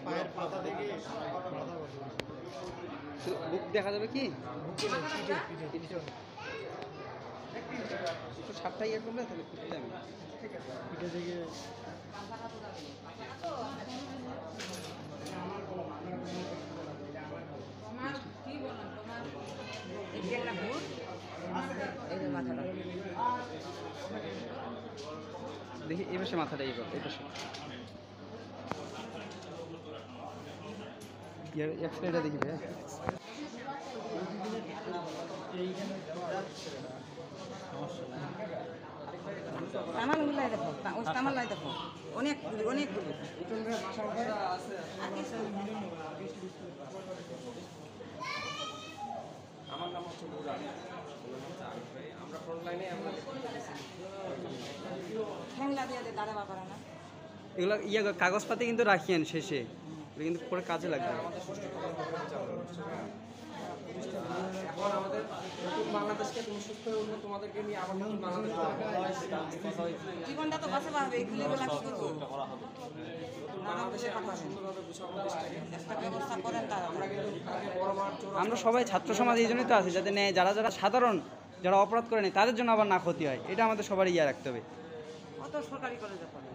পায়ের পাতা থেকে বুক দেখা যাবে কি একটু সাপটা ইয়ে করলে তাহলে খুঁজতে আমি পিঠে থেকে দেখি এই পাশে মাথাটা ইয়ে করো এই পাশে এক্সরেটা দেখি ভাই তামালগুলাই দেখো ওই তামালাই দেখো অনেক অনেকগুলো আমার নাম হচ্ছে মুরাদ আমরা ফ্রন্টলাইনে আমরা ঠ্যাংলা দিয়ে দাঁড়াবা পারে না এগুলো ইয়ে কাগজপাতি কিন্তু রাখিয়েন শেষে এগুলো কিন্তু পরে কাজে লাগবে আমাদের সুষ্ঠু করার প্রক্রিয়া চালু হচ্ছে। এখন আমাদের নতুন বাংলাদেশকে তুমি সুস্থ হয়ে উঠলে তোমাদেরকে নিয়ে আবার নতুন বাংলাদেশ জীবনটা তো বাঁচা পারবে এগুলি বলা কি করবো নতুন বাংলাদেশে আমরা সুন্দরভাবে গুছাবো দেশটাকে একটা ব্যবস্থা করেন তারা আমরা কিন্তু আগে বড় মাঠ আমরা সবাই ছাত্র সমাজ এই জন্যই তো আছি যাতে নেয় যারা যারা সাধারণ যারা অপরাধ করে নেয় তাদের জন্য আবার না ক্ষতি হয় এটা আমাদের সবারই ইয়ে রাখতে হবে কত সরকারি কলেজে পড়ে